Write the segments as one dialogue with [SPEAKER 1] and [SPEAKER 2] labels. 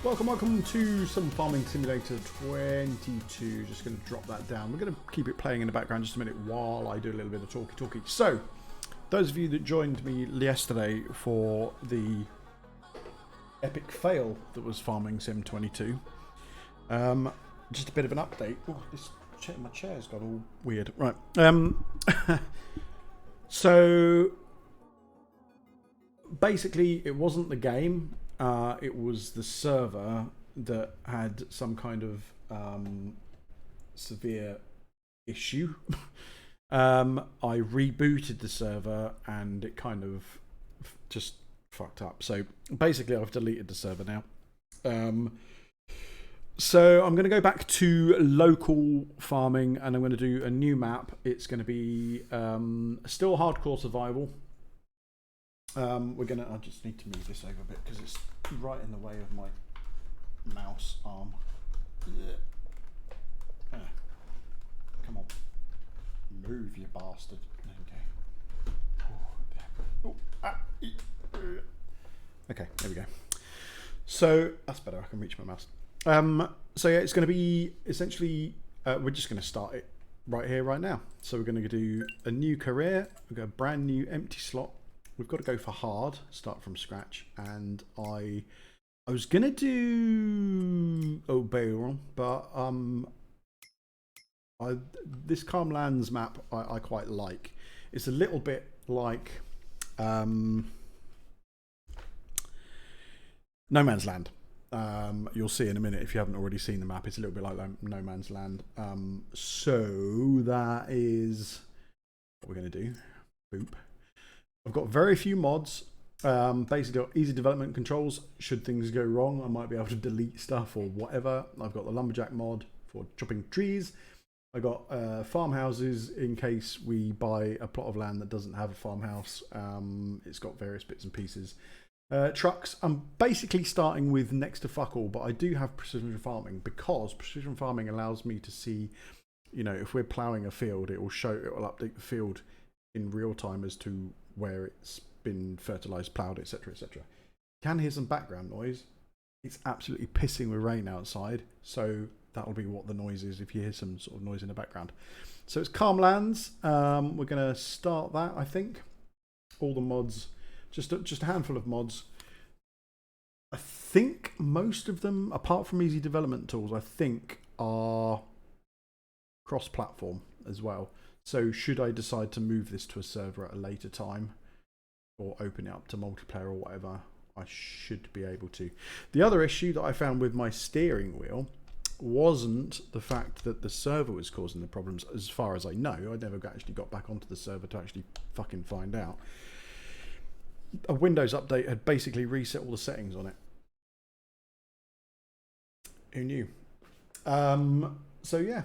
[SPEAKER 1] welcome to some Farming Simulator 22. Just going to drop that down. We're going to keep it playing in the background just a minute while I do a little bit of talky. So, those of you that joined me yesterday for the epic fail that was Farming Sim 22, just a bit of an update. Oh, my chair's got all weird. Right. So, basically, it wasn't the game. It was the server that had some kind of severe issue. I rebooted the server and it kind of just fucked up. So basically I've deleted the server now. So I'm going to go back to local farming and I'm going to do a new map. It's going to be still hardcore survival. I just need to move this over a bit because it's right in the way of my mouse arm. Come on. Move, you bastard. Okay, there we go. So, that's better. I can reach my mouse. So yeah, it's going to be essentially, we're just going to start it right here, right now. So we're going to do a new career. We've got a brand new empty slot. We've got to go for hard, start from scratch, and I was gonna do Oberon, but this Calm Lands map I quite like. It's a little bit like No Man's Land. You'll see in a minute if you haven't already seen the map. It's a little bit like No Man's Land. So that is what we're gonna do. Boop. I've got very few mods. Basically got easy development controls. Should things go wrong, I might be able to delete stuff or whatever. I've got the lumberjack mod for chopping trees. I got farmhouses in case we buy a plot of land that doesn't have a farmhouse. It's got various bits and pieces. Trucks. I'm basically starting with next to fuck all, but I do have precision farming because precision farming allows me to see, you know, if we're ploughing a field, it will update the field in real time as to where it's been fertilized, ploughed, etc, etc. Can hear some background noise. It's absolutely pissing with rain outside, so that'll be what the noise is if you hear some sort of noise in the background. So it's Calm Lands. We're going to start that, I think. All the mods, just a handful of mods. I think most of them, apart from easy development tools, I think are cross-platform as well. So should I decide to move this to a server at a later time or open it up to multiplayer or whatever, I should be able to. The other issue that I found with my steering wheel wasn't the fact that the server was causing the problems, as far as I know. I never actually got back onto the server to actually fucking find out. A Windows update had basically reset all the settings on it. Who knew? So yeah.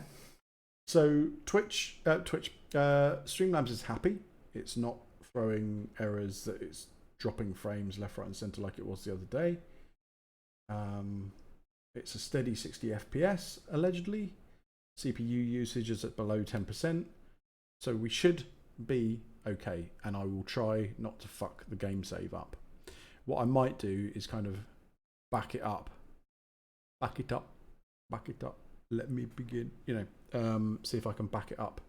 [SPEAKER 1] So Streamlabs is happy. It's not throwing errors that it's dropping frames left, right and center like it was the other day. It's a steady 60 FPS allegedly. CPU usage is at below 10%. So we should be okay, and I will try not to fuck the game save up. What I might do is kind of back it up. Let me begin, you know, see if I can back it up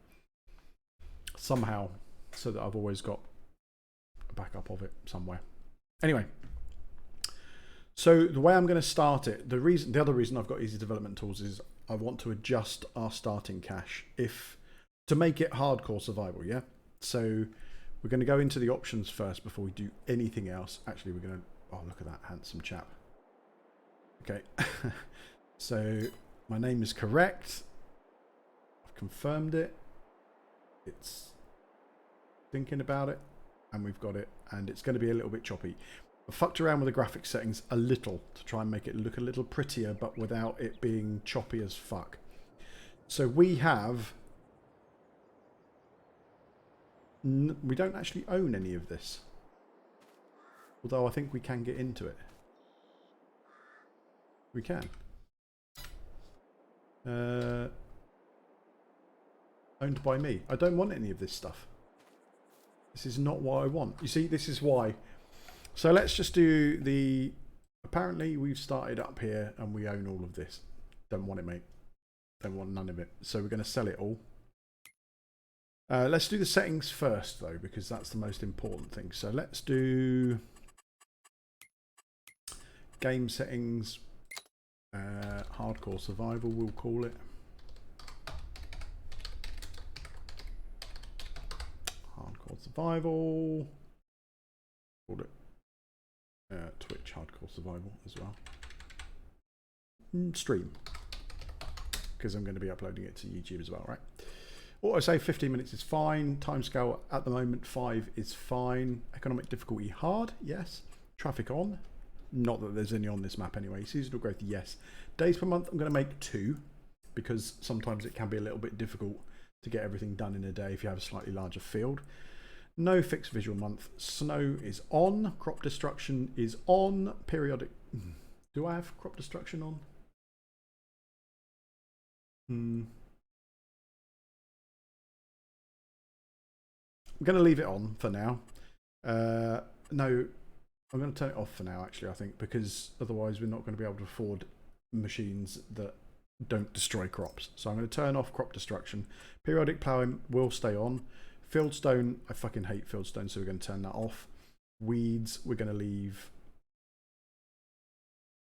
[SPEAKER 1] somehow so that I've always got a backup of it somewhere. Anyway, so the way I'm going to start it, the other reason I've got easy development tools is I want to adjust our starting cache to make it hardcore survival, yeah? So we're going to go into the options first before we do anything else. Actually, we're going to, oh, look at that handsome chap. Okay. So my name is correct. I've confirmed it. It's thinking about it, and we've got it, and it's going to be a little bit choppy. I fucked around with the graphics settings a little to try and make it look a little prettier, but without it being choppy as fuck. So we have... we don't actually own any of this. Although I think we can get into it. We can. Owned by me. I don't want any of this stuff. This is not what I want. You see, this is why. So let's just do the apparently we've started up here and we own all of this. Don't want it, mate. Don't want none of it. So we're going to sell it all. Let's do the settings first, though, because that's the most important thing. So let's do game settings, hardcore survival, we'll call it. Hardcore survival. Call it Twitch hardcore survival as well. Stream, because I'm going to be uploading it to YouTube as well, right? Auto save 15 minutes is fine. Timescale at the moment 5 is fine. Economic difficulty hard, yes. Traffic on, not that there's any on this map anyway. Seasonal growth, yes. Days per month I'm going to make 2, because sometimes it can be a little bit difficult to get everything done in a day if you have a slightly larger field. No fixed visual month. Snow is on. Crop destruction is on. Periodic. Do I have crop destruction on? I'm going to leave it on for now. No, I'm going to turn it off for now, actually, I think, because otherwise we're not going to be able to afford machines that don't destroy crops. So I'm going to turn off crop destruction. Periodic ploughing will stay on. Fieldstone, I fucking hate fieldstone, so we're going to turn that off. Weeds, we're going to leave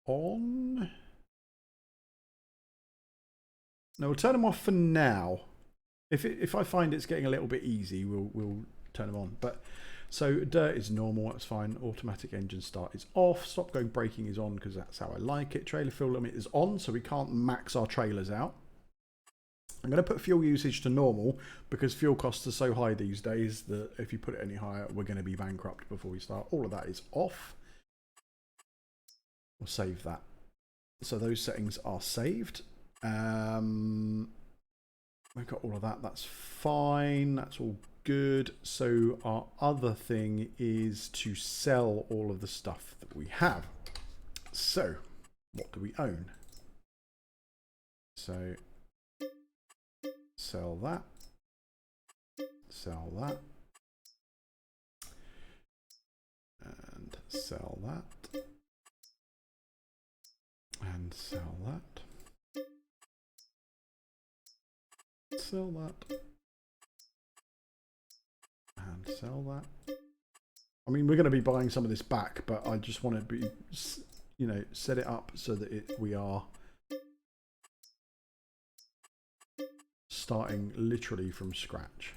[SPEAKER 1] on. No, we'll turn them off for now. If I find it's getting a little bit easy, we'll turn them on. But so dirt is normal, that's fine. Automatic engine start is off. Stop going braking is on because that's how I like it. Trailer fuel limit is on, so we can't max our trailers out. I'm going to put fuel usage to normal because fuel costs are so high these days that if you put it any higher, we're going to be bankrupt before we start. All of that is off. We'll save that. So those settings are saved. We've got all of that. That's fine. That's all good. So our other thing is to sell all of the stuff that we have. So what do we own? So sell that, sell that, and sell that, and sell that, sell that, and sell that. I mean, we're going to be buying some of this back, but I just want to be, you know, set it up so that we are starting literally from scratch.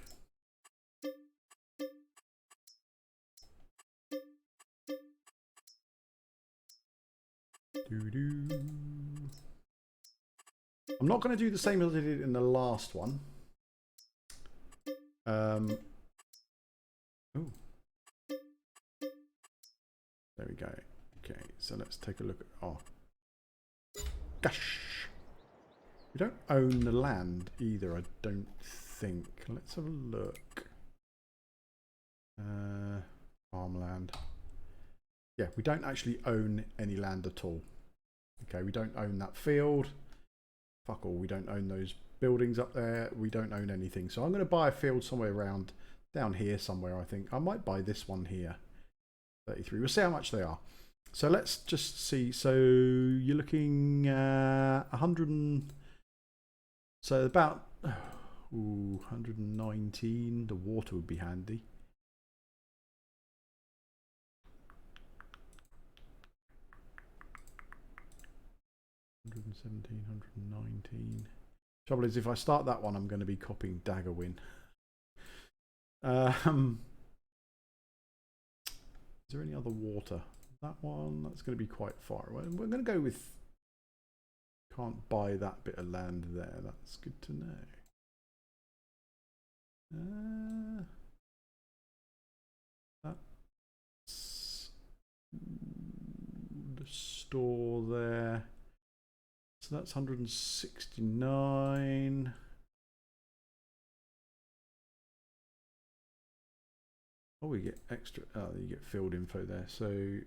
[SPEAKER 1] I'm not going to do the same as I did in the last one. Ooh. There we go. Okay, so let's take a look at. Oh, gosh. We don't own the land either, I don't think. Let's have a look. Farmland. Yeah, we don't actually own any land at all. Okay, we don't own that field. Fuck all, we don't own those buildings up there. We don't own anything. So I'm going to buy a field somewhere around down here somewhere, I think. I might buy this one here. 33. We'll see how much they are. So let's just see. So you're looking at 100. So about 119, the water would be handy. $117, $119. Trouble is, if I start that one, I'm going to be copying Daggerwin. Is there any other water? That one, that's going to be quite far away. We're going to go with. Can't buy that bit of land there. That's good to know. That's the store there. So that's 169. Oh, we get extra. Oh, you get field info there. So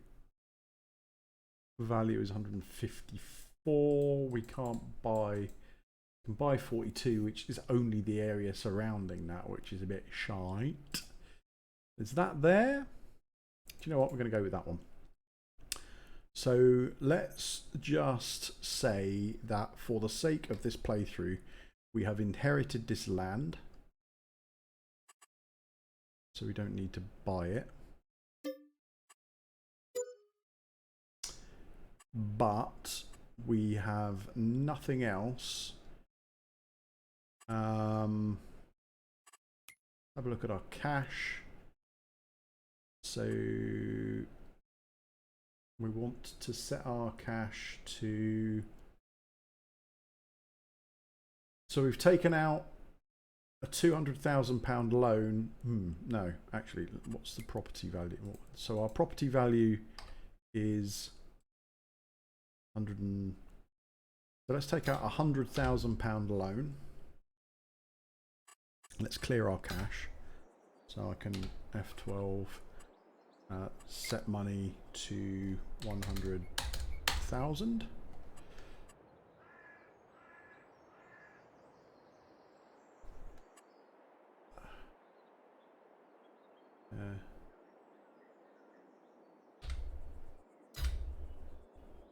[SPEAKER 1] value is 154. We can't buy. We can buy 42, which is only the area surrounding that, which is a bit shite. Is that there? Do you know what? We're going to go with that one. So let's just say that for the sake of this playthrough, we have inherited this land. So we don't need to buy it. But we have nothing else. Have a look at our cash. So we want to set our cash to... So we've taken out a £200,000 loan. No, actually, what's the property value? So our property value is 100 and... So let's take out a £100,000 loan. Let's clear our cash. So I can F12, set money to 100,000.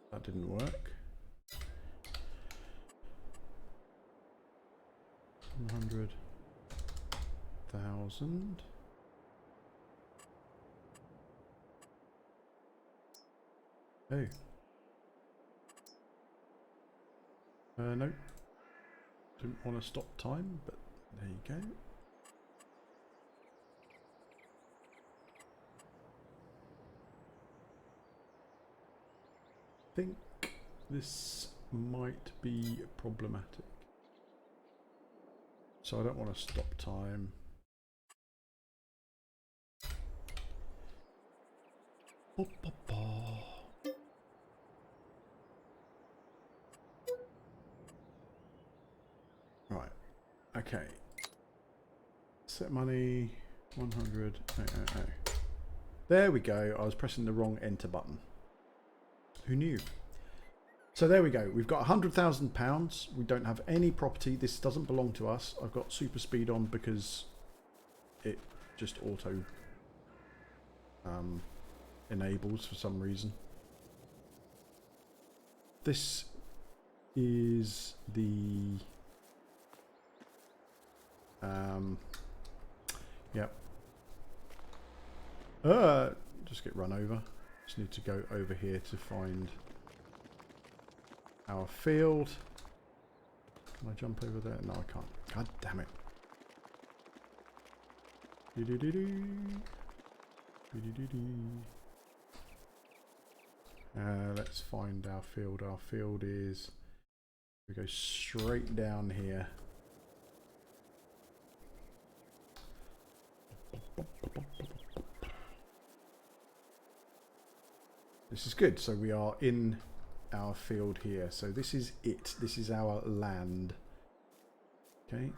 [SPEAKER 1] That didn't work. 100,000. Oh. No. Didn't want to stop time, but there you go. I think this might be problematic. So I don't want to stop time. Right. Okay. Set money 100. There we go. I was pressing the wrong enter button. Who knew? So there we go. We've got £100,000. We don't have any property. This doesn't belong to us. I've got super speed on because it just auto enables for some reason. This is the yep. Just get run over. Just need to go over here to find our field. Can I jump over there? No, I can't. God damn it. Let's find our field. Our field is... We go straight down here. This is good. So we are in our field here. So this is it. This is our land. Okay.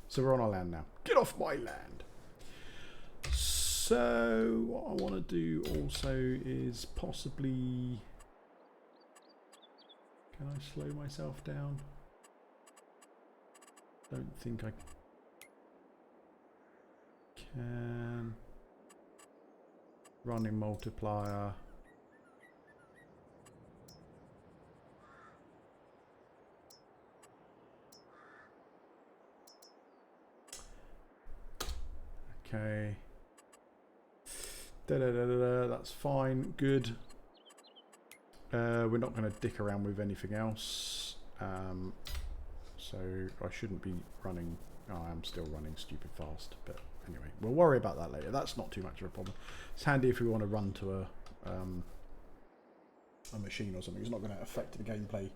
[SPEAKER 1] So we're on our land now. Get off my land. So what I want to do also is possibly... Can I slow myself down? Don't think I can. Running multiplier. Okay. That's fine. Good. We're not going to dick around with anything else. So I shouldn't be running. Oh, I am still running stupid fast. But anyway, we'll worry about that later. That's not too much of a problem. It's handy if we want to run to a machine or something. It's not going to affect the gameplay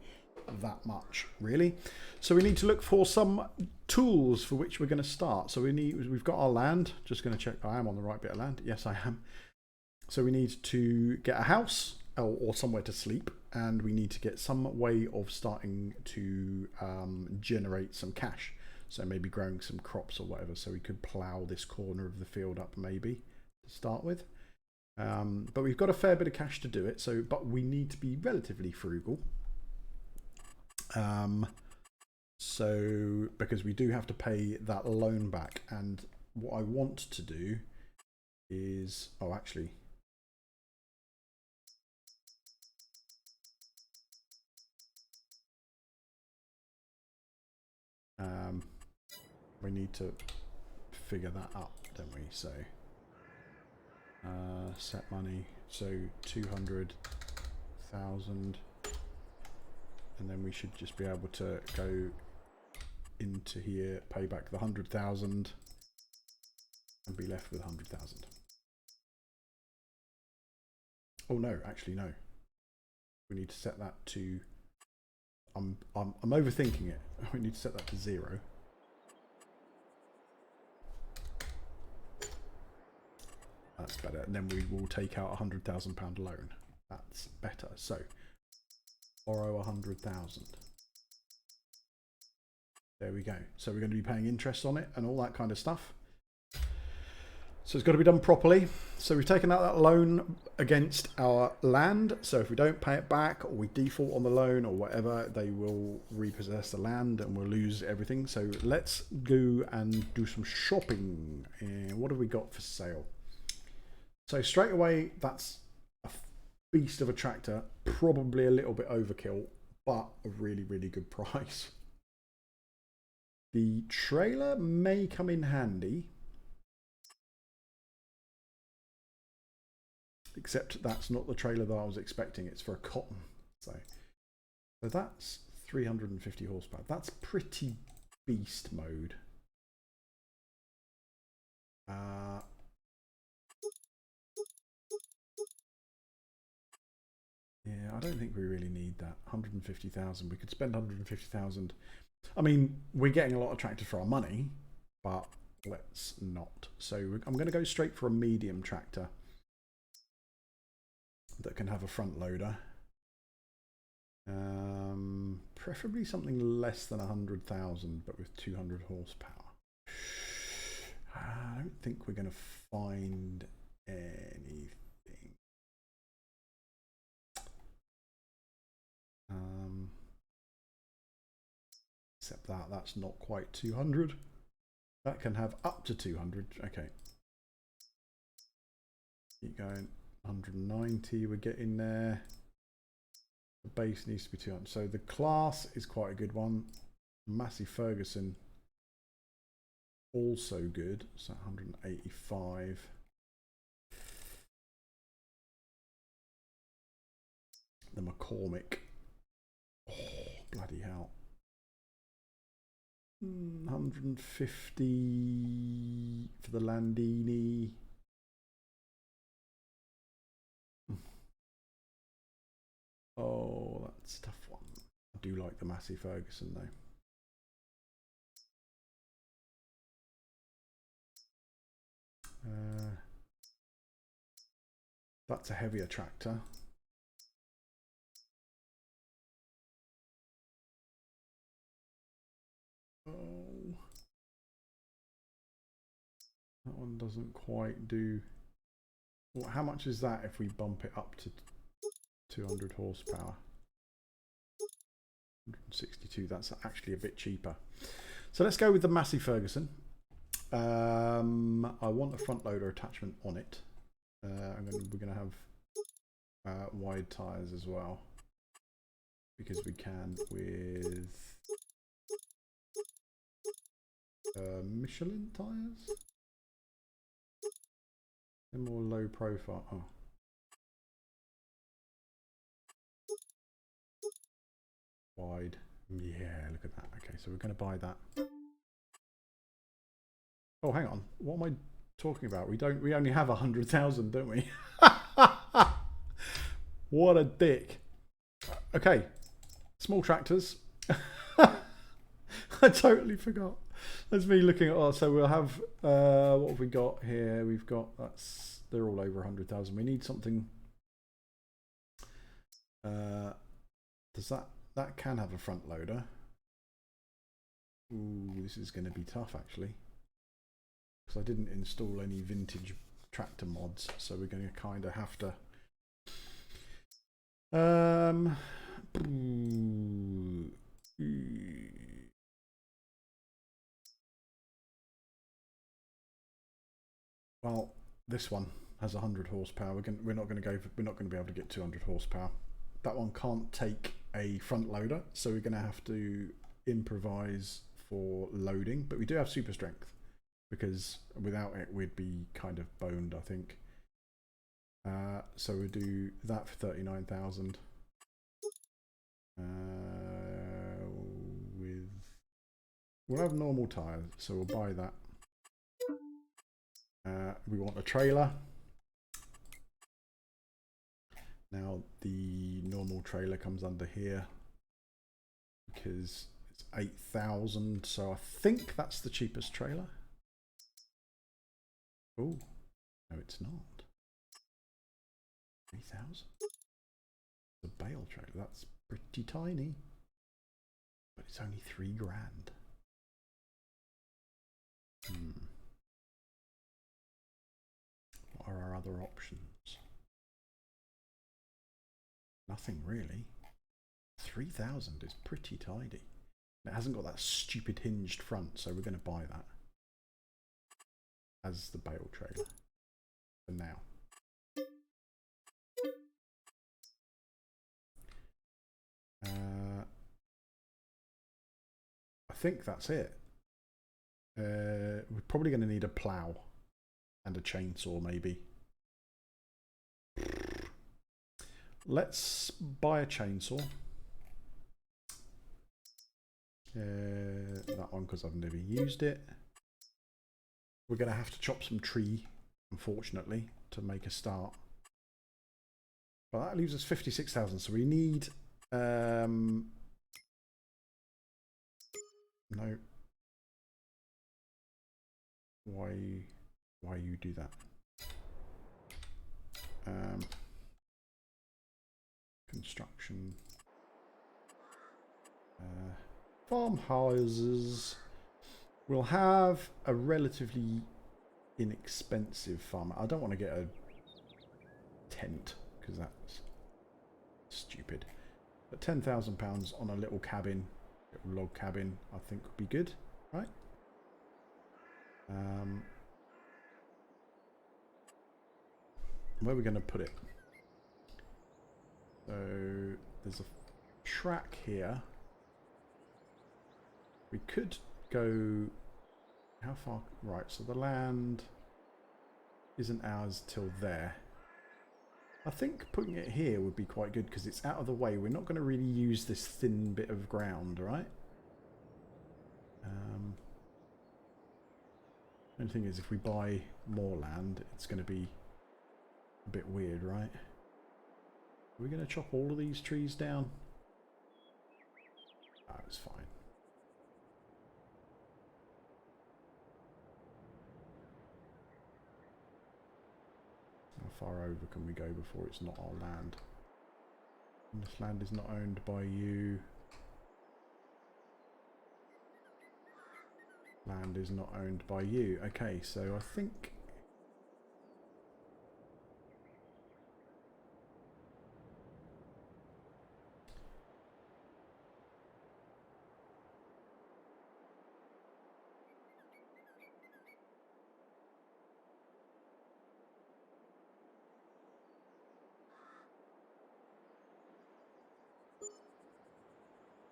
[SPEAKER 1] that much, really. So we need to look for some tools for which we're going to start. So we've got our land. Just going to check I am on the right bit of land. Yes, I am. So we need to get a house or somewhere to sleep, and we need to get some way of starting to generate some cash. So maybe growing some crops or whatever. So we could plough this corner of the field up maybe to start with. But we've got a fair bit of cash to do it. So, but we need to be relatively frugal. So because we do have to pay that loan back, and what I want to do is, oh, actually, We need to figure that up, don't we? So set money, so 200,000, and then we should just be able to go into here, pay back the 100,000, and be left with 100,000. Oh no, actually no. We need to set that to. I'm overthinking it. We need to set that to 0. That's better, and then we will take out £100,000 loan. That's better. So borrow 100,000. There we go. So we're going to be paying interest on it and all that kind of stuff. So it's got to be done properly. So we've taken out that loan against our land. So if we don't pay it back, or we default on the loan or whatever, they will repossess the land and we'll lose everything. So let's go and do some shopping. And what have we got for sale? So straight away, that's a beast of a tractor. Probably a little bit overkill, but a really, really good price. The trailer may come in handy. Except that's not the trailer that I was expecting. It's for a cotton. So that's 350 horsepower. That's pretty beast mode. Yeah, I don't think we really need that. 150,000. We could spend 150,000. I mean, we're getting a lot of tractors for our money, but let's not. So I'm going to go straight for a medium tractor that can have a front loader. Preferably something less than 100,000, but with 200 horsepower. I don't think we're going to find anything. Except that's not quite 200. That can have up to 200. Okay. Keep going. 190, we're getting there. The base needs to be 200. So the class is quite a good one. Massey Ferguson, also good. So 185. The McCormick. Oh, bloody hell. 150 for the Landini. Oh, that's a tough one. I do like the Massey Ferguson though. That's a heavier tractor. Oh, that one doesn't quite do. Well, how much is that if we bump it up to 200 horsepower? 162. That's actually a bit cheaper. So let's go with the Massey Ferguson. I want a front loader attachment on it. We're going to have wide tyres as well, because we can with Michelin tyres. They're more low profile. Oh. Wide. Yeah, look at that. Okay, so we're going to buy that. Oh, hang on. What am I talking about? We only have 100,000, don't we? What a dick. Okay. Small tractors. I totally forgot. That's me looking at. Oh, so we'll have what have we got here? We've got they're all over 100,000. We need something. Does that can have a front loader? Ooh, this is going to be tough actually, because I didn't install any vintage tractor mods, so we're going to kind of have to. Well, this one has 100 horsepower. We're not going to be able to get 200 horsepower. That one can't take a front loader, so we're going to have to improvise for loading, but we do have super strength because without it we'd be kind of boned, I think. So we'll do that for 39,000. We'll have normal tyres, so we'll buy that. We want a trailer. Now the normal trailer comes under here because it's 8,000, so I think that's the cheapest trailer. Oh, no it's not. 3,000. The bale trailer, that's pretty tiny. But it's only 3 grand. What are our other options? Nothing really. 3,000 is pretty tidy. It hasn't got that stupid hinged front, so we're going to buy that as the bale trailer for now. I think that's it. We're probably going to need a plough and a chainsaw maybe. Let's buy a chainsaw. That one because I've never used it. We're going to have to chop some tree, unfortunately, to make a start. But that leaves us 56,000, so we need... no. Why you do that? Construction. Farmhouses. We'll have a relatively inexpensive farm. I don't want to get a tent because that's stupid. But £10,000 on a little cabin, little log cabin, I think would be good, right? Where are we going to put it? So there's a track here. We could go... How far? Right, so the land isn't ours till there. I think putting it here would be quite good because it's out of the way. We're not going to really use this thin bit of ground, right? The only thing is, if we buy more land, it's going to be a bit weird, right? Are we going to chop all of these trees down? Ah, it's fine. How far over can we go before it's not our land? And this land is not owned by you. Land is not owned by you. Okay, so I think...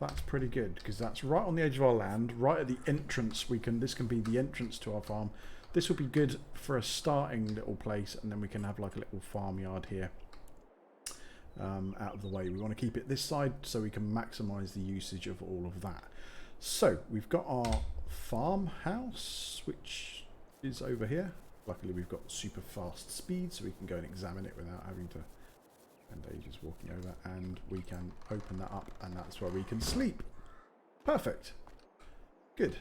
[SPEAKER 1] That's pretty good because that's right on the edge of our land, right at the entrance. This can be the entrance to our farm. This will be good for a starting little place, and then we can have like a little farmyard here out of the way. We want to keep it this side so we can maximize the usage of all of that. So we've got our farmhouse, which is over here. Luckily we've got super fast speed, so we can go and examine it without having to spend ages walking over, and we can open that up, and that's where we can sleep. Perfect. Good.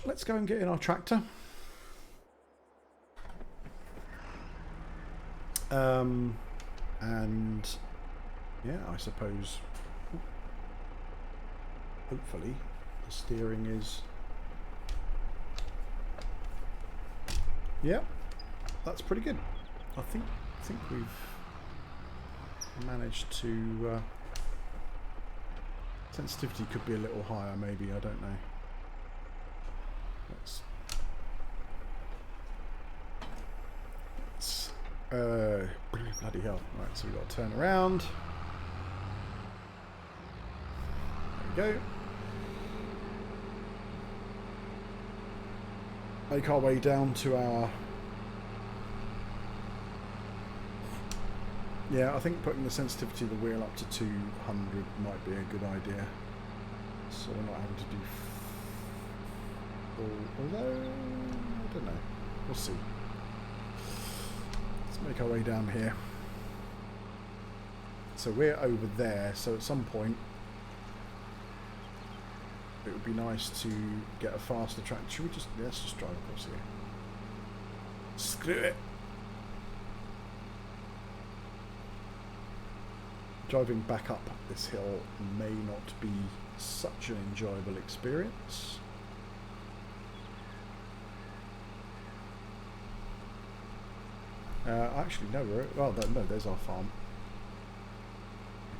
[SPEAKER 1] Let's go and get in our tractor. And yeah, I suppose hopefully the steering is... Yeah, that's pretty good. I think we've managed to... sensitivity could be a little higher, maybe. I don't know. Let's bloody hell! Right, so we've got to turn around. There we go. Make our way down to our... Yeah, I think putting the sensitivity of the wheel up to 200 might be a good idea. So we're not having to do... Although, I don't know. We'll see. Let's make our way down here. So we're over there, so at some point it would be nice to get a faster track. Should we just... let's just drive across here. Screw it. Driving back up this hill may not be such an enjoyable experience. Actually, no, well, no, there's our farm.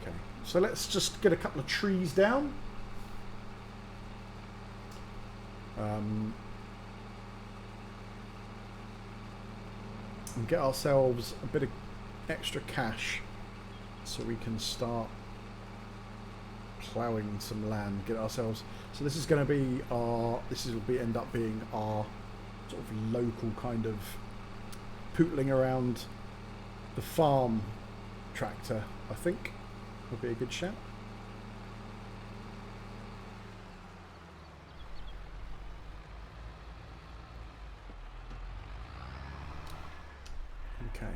[SPEAKER 1] Okay, so let's just get a couple of trees down. And get ourselves a bit of extra cash so we can start ploughing some land, get ourselves... So this is going to be our... end up being our sort of local kind of pootling around the farm tractor, I think, would be a good shout. Okay,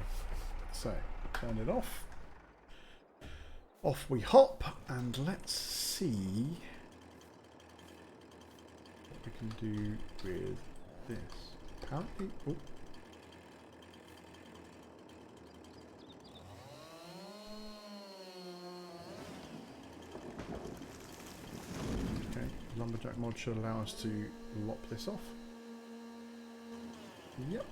[SPEAKER 1] so turn it off. Off we hop, and let's see what we can do with this. Apparently, oh. Okay, Lumberjack mod should allow us to lop this off. Yep.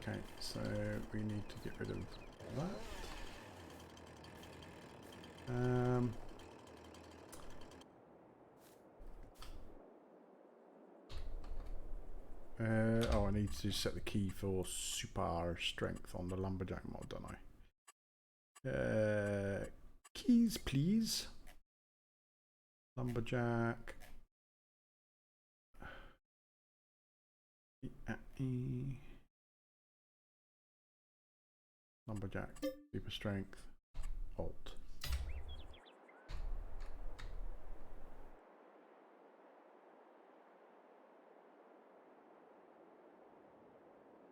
[SPEAKER 1] Okay, so we need to get rid of that. Oh, I need to set the key for super strength on the Lumberjack mod, don't I? Keys, please. Lumberjack. Lumberjack, super strength, Alt.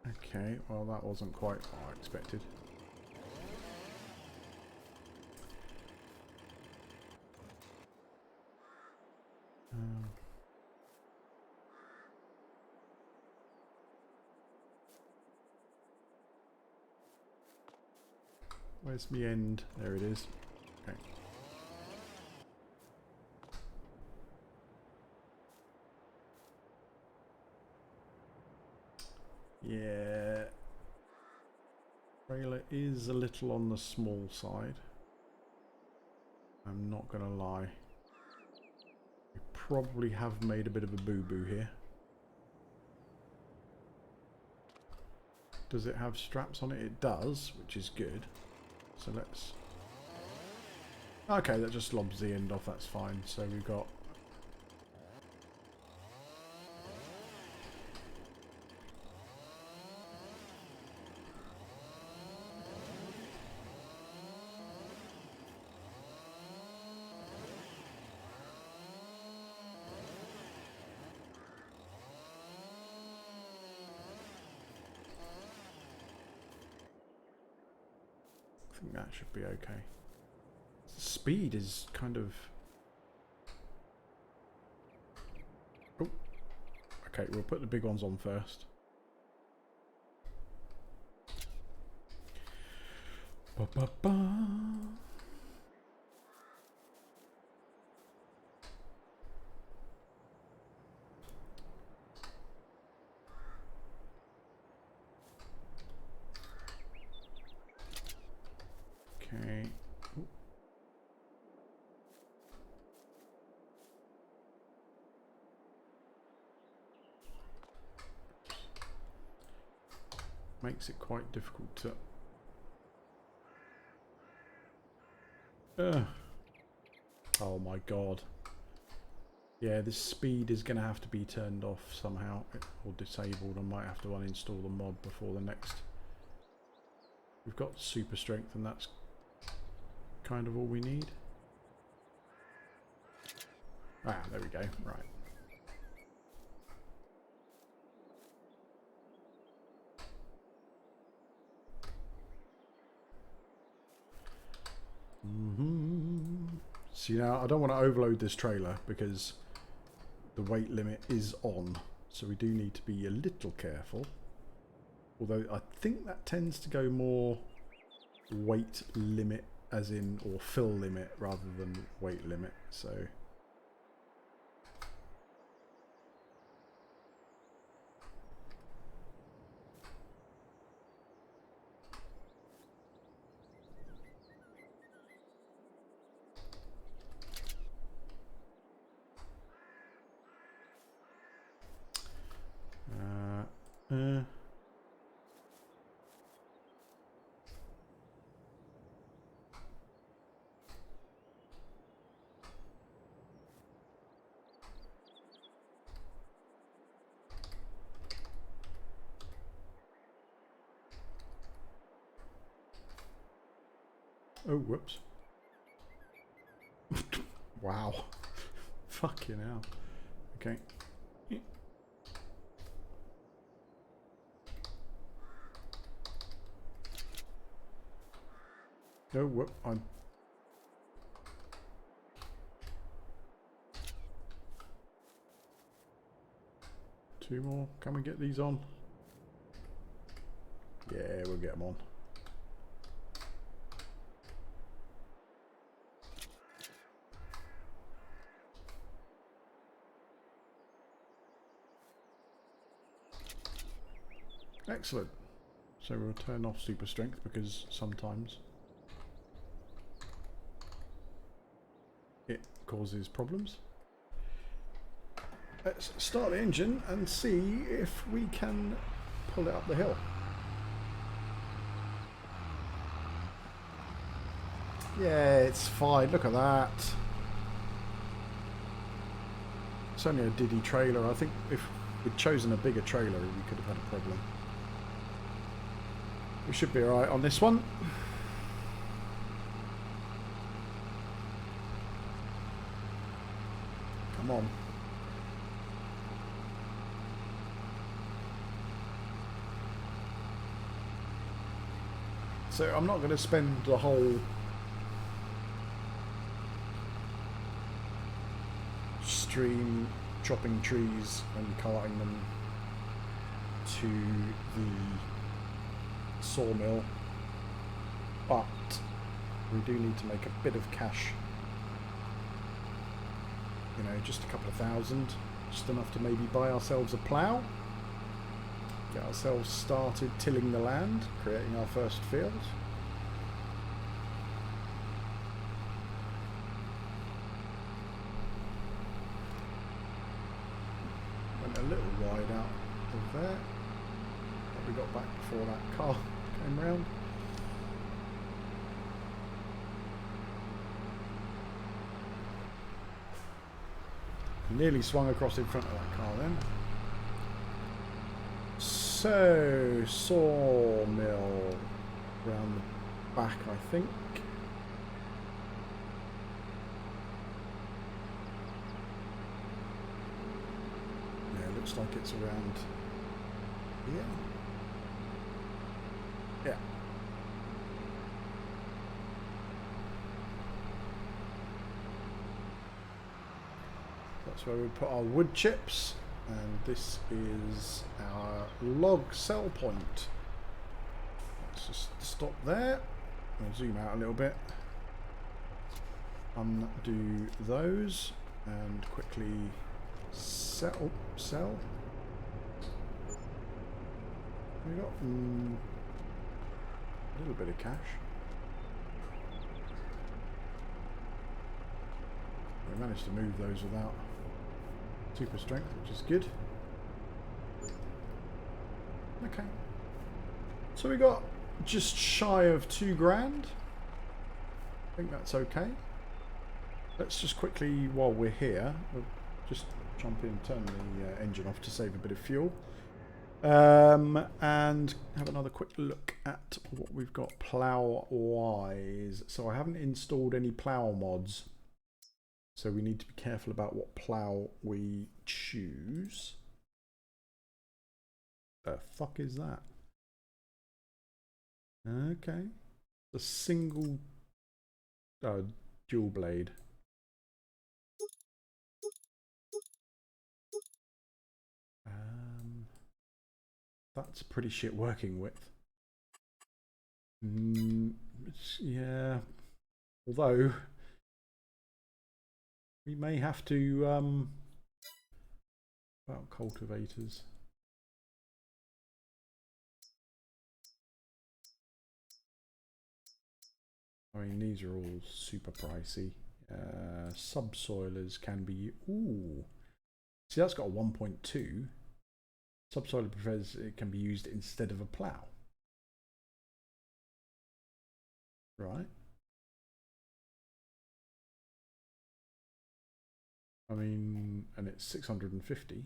[SPEAKER 1] Okay, well that wasn't quite what I expected. Where's the end? There it is. Okay. Yeah. Trailer is a little on the small side. I'm not gonna lie. We probably have made a bit of a boo-boo here. Does it have straps on it? It does, which is good. So let's... Okay, that just lobs the end off, that's fine. So we've got... I think that should be okay. Speed is kind of... Oh. Okay, we'll put the big ones on first. Ba -ba -ba. Okay. Ooh. makes it quite difficult to... Oh my god. Yeah, this speed is going to have to be turned off somehow, or disabled. I might have to uninstall the mod before the next. We've got super strength, and that's kind of all we need. Ah, there we go. Right. See, now I don't want to overload this trailer because the weight limit is on, so we do need to be a little careful. Although I think that tends to go more weight limit as in, or fill limit rather than weight limit, so... Oh, whoops. Wow. Fucking hell. Okay. Oh, whoop. I'm... Two more. Can we get these on? Yeah, we'll get them on. Excellent. So we'll turn off super strength because sometimes it causes problems. Let's start the engine and see if we can pull it up the hill. Yeah, it's fine. Look at that. It's only a Diddy trailer. I think if we'd chosen a bigger trailer, we could have had a problem. We should be alright on this one. Come on. So I'm not going to spend the whole stream chopping trees and carting them to the sawmill, but we do need to make a bit of cash, you know, just a couple of thousand, just enough to maybe buy ourselves a plough, get ourselves started tilling the land, creating our first field. Went a little wide out of there. We got back before that car came round. Nearly swung across in front of that car then. So, sawmill round the back, I think. Yeah, it looks like it's around here. Yeah. That's where we put our wood chips, and this is our log sell point. Let's just stop there. I'll zoom out a little bit. Undo those and quickly sell. We got a little bit of cash. We managed to move those without super strength, which is good. Okay. So we got just shy of 2 grand. I think that's okay. Let's just quickly, while we're here, we'll just jump in, turn the engine off to save a bit of fuel. And have another quick look at what we've got plough-wise. So I haven't installed any plough mods. So we need to be careful about what plough we choose. The fuck is that? Okay. A single dual blade. That's pretty shit working with. Yeah. Although we may have to about cultivators. I mean, these are all super pricey. Subsoilers can be... Ooh. See, that's got a 1.2. Subsoiler prefers it can be used instead of a plough. Right. I mean, and it's 650.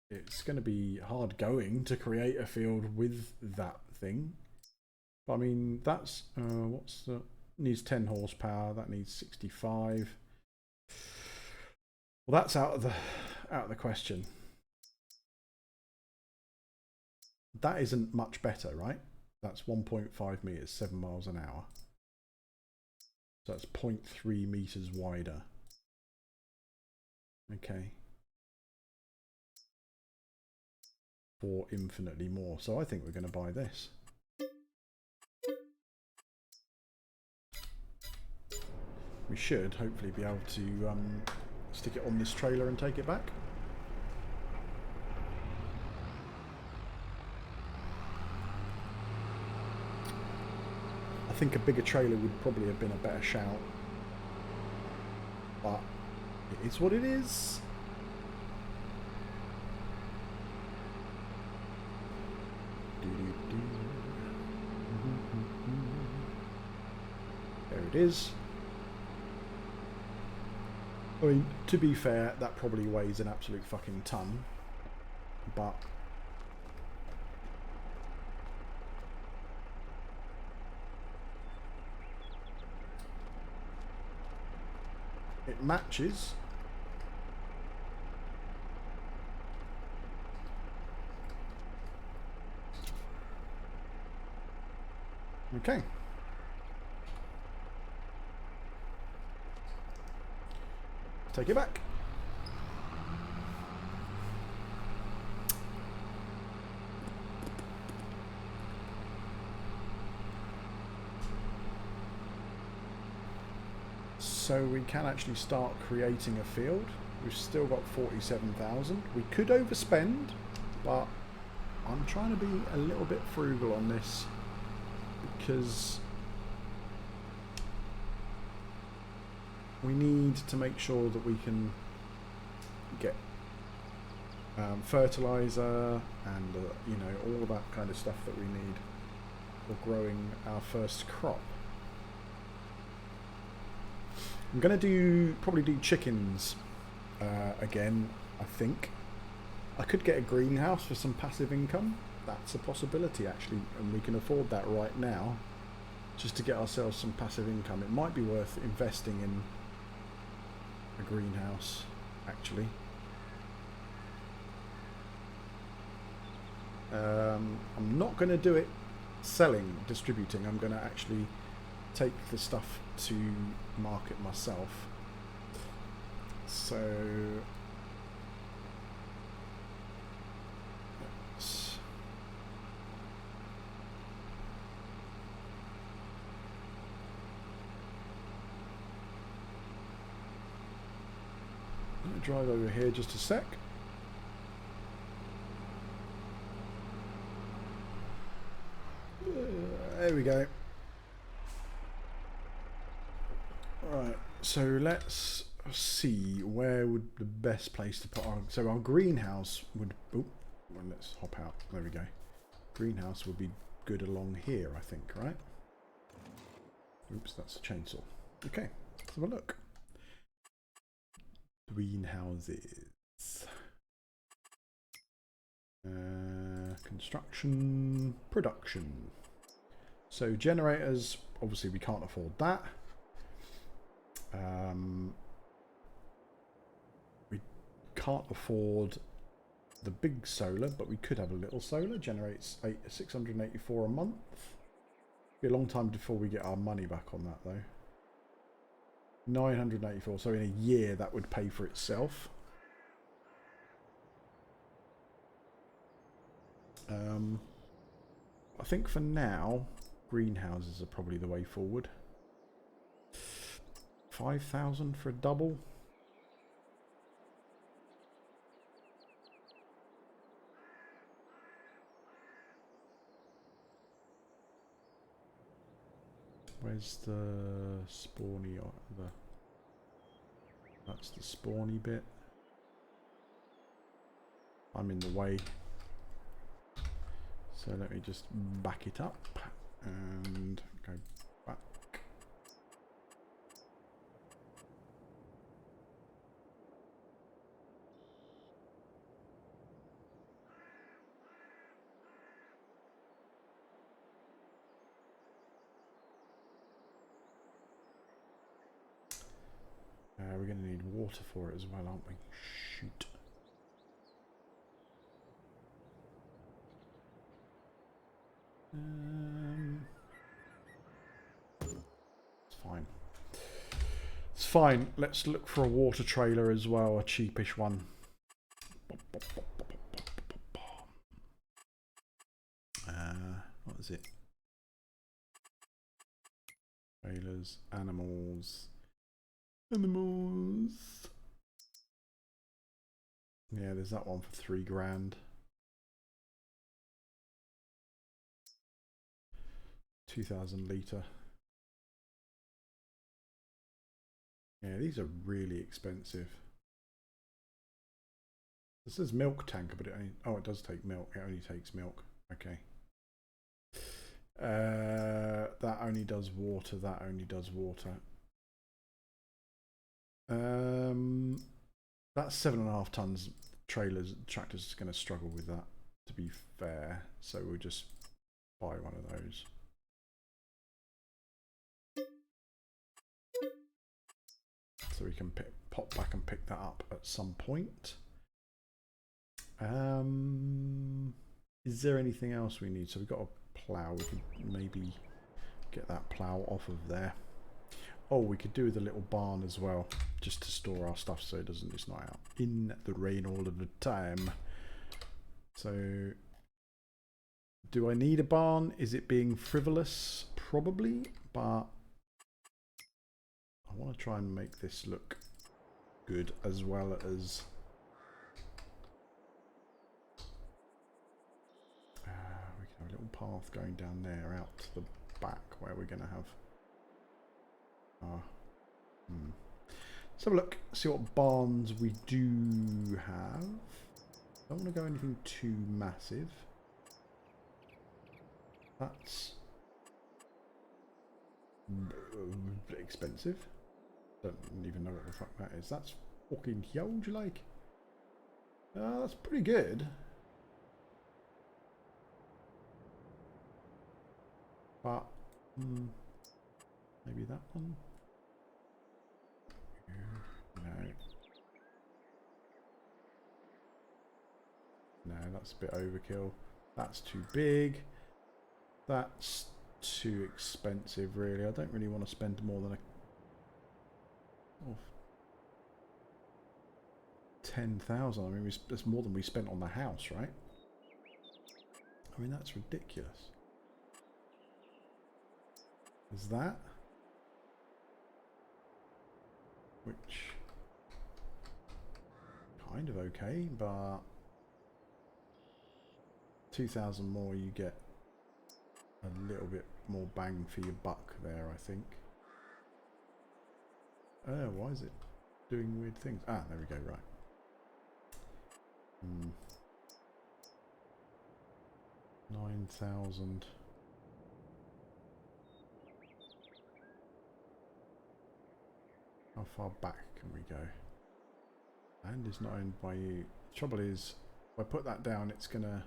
[SPEAKER 1] It's going to be hard going to create a field with that thing. But I mean, that's what's the needs 10 horsepower. That needs 65. Well, that's out of the question. That isn't much better, right? That's 1.5 meters, 7 miles an hour. So that's 0.3 meters wider. Okay. For infinitely more. So I think we're going to buy this. We should hopefully be able to stick it on this trailer and take it back. I think a bigger trailer would probably have been a better shout. But it is what it is. There it is. I mean, to be fair, that probably weighs an absolute fucking ton. But it matches. Okay. Take it back. So we can actually start creating a field. We've still got 47,000. We could overspend, but I'm trying to be a little bit frugal on this because we need to make sure that we can get fertilizer and you know, all of that kind of stuff that we need for growing our first crop. I'm going to probably do chickens again, I think. I could get a greenhouse for some passive income. That's a possibility actually, and we can afford that right now just to get ourselves some passive income. It might be worth investing in a greenhouse actually. I'm not going to do it selling, distributing. I'm going to actually take the stuff to market myself. So let's drive over here just a sec. There we go. Right, so let's see where would the best place to put our... So our greenhouse would Well, let's hop out. There we go. Greenhouse would be good along here, I think, right? Oops, that's a chainsaw. Okay, let's have a look. Greenhouses. Construction, production. So generators, obviously we can't afford that. We can't afford the big solar, but we could have a little solar. Generates 684 a month. Be a long time before we get our money back on that though. 984, so in a year that would pay for itself. I think for now, greenhouses are probably the way forward. 5,000 for a double. Where's the spawny? That's the spawny bit. I'm in the way. So let me just back it up and go back. We're going to need water for it as well, aren't we? Shoot. It's fine. It's fine. Let's look for a water trailer as well, a cheapish one. What is it? Trailers, animals. Animals. Yeah, there's that one for 3 grand. 2,000 litre. Yeah, these are really expensive. This says milk tanker, but it only, oh, it does take milk. It only takes milk. Okay. That only does water. That only does water. That's 7.5 tons. Tractors are going to struggle with that, to be fair. So we'll just buy one of those. So we can pop back and pick that up at some point. Is there anything else we need? So we've got a plough. We could maybe get that plough off of there. Oh, we could do with a little barn as well, just to store our stuff so it's not out in the rain all of the time. So, do I need a barn? Is it being frivolous? Probably, but I want to try and make this look good as well as we can have a little path going down there out to the back where we're going to have Let's have a look, see what barns we do have. Don't want to go anything too massive. That's expensive. Don't even know what the fuck that is. That's fucking huge, like. That's pretty good. But maybe that one. No, that's a bit overkill. That's too big. That's too expensive, really. I don't really want to spend more than 10,000. I mean, that's more than we spent on the house, right? I mean, that's ridiculous. Is that? Which kind of okay, but 2,000 more, you get a little bit more bang for your buck there, I think. Oh, why is it doing weird things? Ah, there we go, right. 9,000. How far back can we go? Land is not owned by you. The trouble is, if I put that down, it's gonna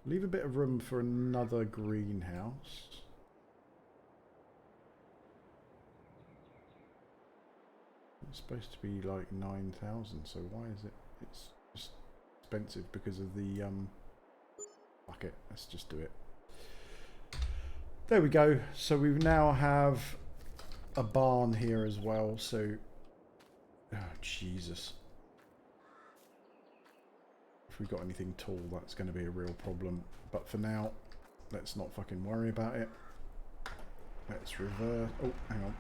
[SPEAKER 1] leave a bit of room for another greenhouse. It's supposed to be like 9,000, so why is it? It's just expensive because of the fuck it, let's just do it. There we go. So we now have a barn here as well. So, oh Jesus! If we got anything tall, that's going to be a real problem. But for now, let's not fucking worry about it. Let's reverse. Oh, hang on.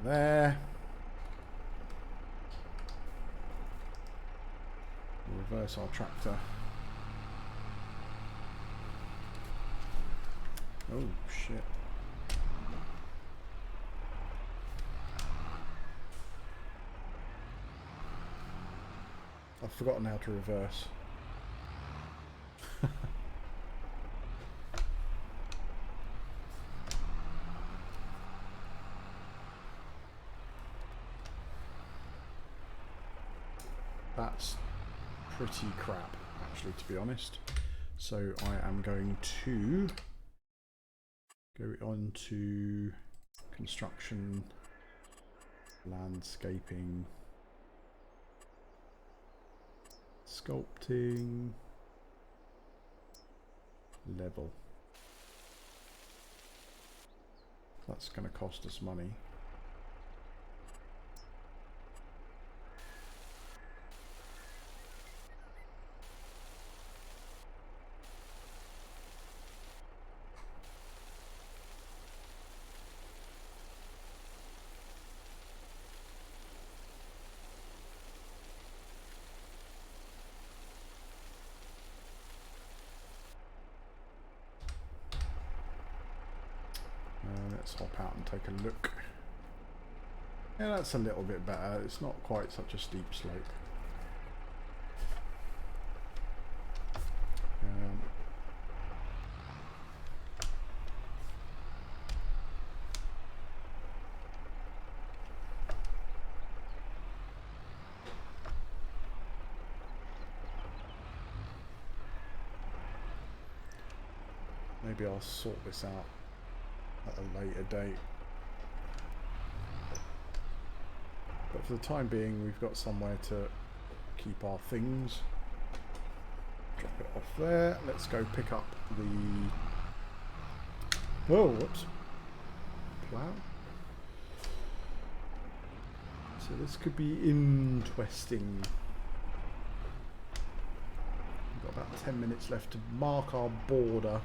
[SPEAKER 1] There. Reverse our tractor. Oh shit. I've forgotten how to reverse. That's pretty crap, actually, to be honest. So I am going to go on to construction, landscaping, sculpting, level. That's going to cost us money. Let's hop out and take a look. Yeah, that's a little bit better. It's not quite such a steep slope. Maybe I'll sort this out at a later date. But for the time being, we've got somewhere to keep our things. Drop it off there. Let's go pick up the... Oh, whoops. Plough. So this could be interesting. We've got about 10 minutes left to mark our border.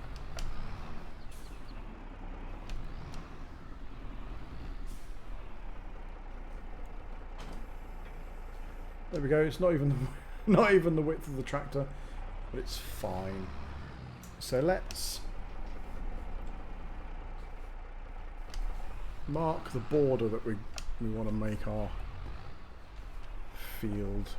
[SPEAKER 1] There we go. It's not even the width of the tractor, but it's fine. So let's mark the border that we want to make our field.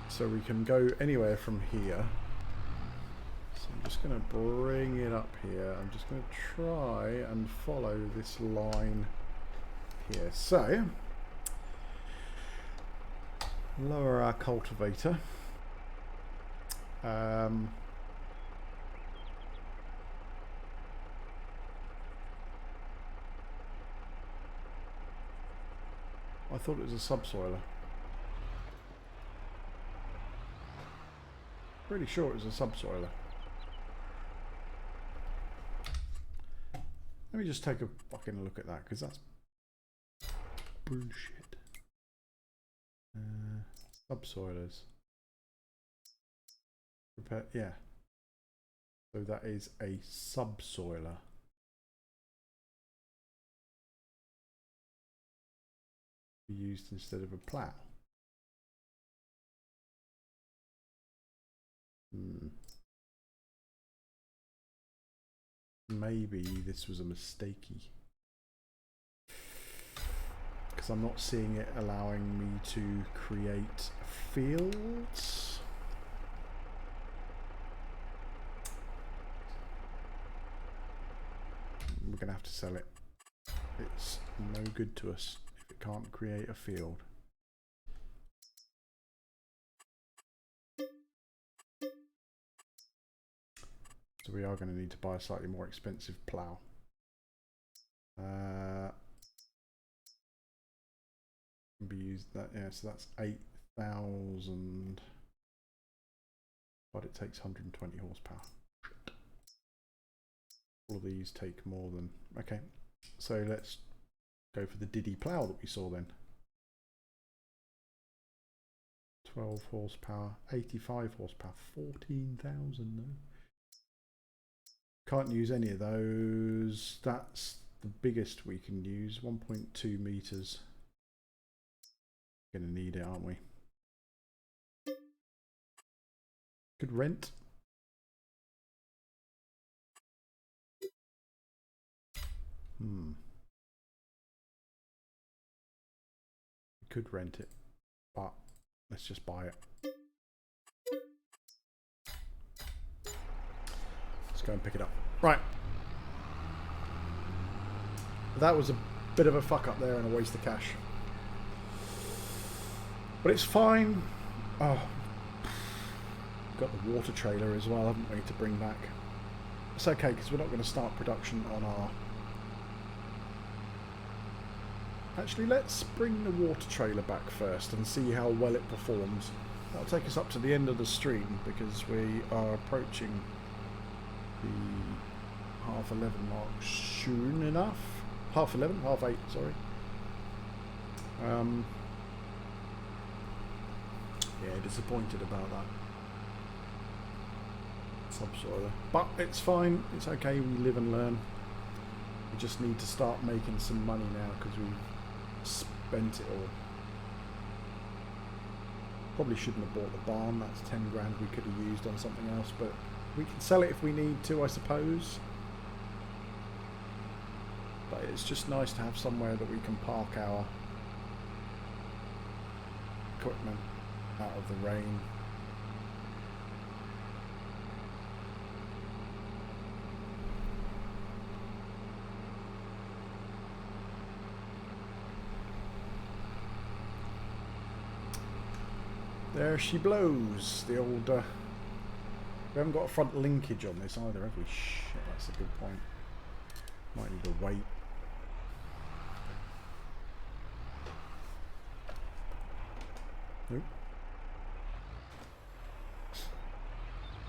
[SPEAKER 1] So we can go anywhere from here. So I'm just going to bring it up here. I'm just going to try and follow this line here. So, lower our cultivator. I thought it was a subsoiler. Pretty sure it was a subsoiler. Let me just take a fucking look at that, because that's bullshit. Subsoilers. Repair, yeah. So that is a subsoiler. Used instead of a plough. Maybe this was a mistakey. Because I'm not seeing it allowing me to create fields. We're going to have to sell it. It's no good to us if it can't create a field. So we are going to need to buy a slightly more expensive plough. Be used that, yeah, so that's 8,000, but it takes 120 horsepower. All of these take more than, okay, so let's go for the Diddy plough that we saw then. 12 horsepower, 85 horsepower, 14,000 though. Can't use any of those. That's the biggest we can use, 1.2 meters. Gonna need it, aren't we? Could rent. We could rent it, but let's just buy it. Let's go and pick it up. Right. That was a bit of a fuck up there and a waste of cash. But it's fine. Oh, got the water trailer as well, haven't we, to bring back. It's okay because we're not going to start production on our... Actually, let's bring the water trailer back first and see how well it performs. That'll take us up to the end of the stream because we are approaching the 11:30 mark soon enough. 11:30, 8:30, sorry. Yeah, disappointed about that subsoiler, but it's fine, it's okay, we live and learn. We just need to start making some money now because we've spent it all. Probably shouldn't have bought the barn, that's 10 grand we could have used on something else, but we can sell it if we need to, I suppose. But it's just nice to have somewhere that we can park our equipment out of the rain. There she blows, the old... we haven't got a front linkage on this either, have we? Shit, that's a good point. Might need to wait. Nope.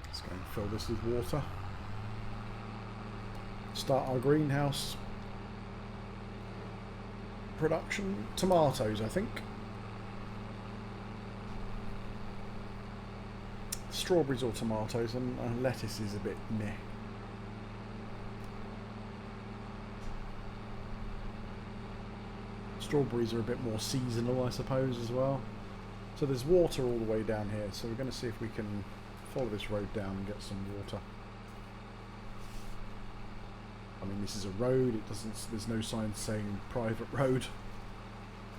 [SPEAKER 1] Let's go and fill this with water. Start our greenhouse production. Tomatoes, I think. Strawberries or tomatoes, and lettuce is a bit meh. Strawberries are a bit more seasonal, I suppose, as well. So there's water all the way down here, so we're going to see if we can follow this road down and get some water. I mean, this is a road, it doesn't, there's no sign saying private road.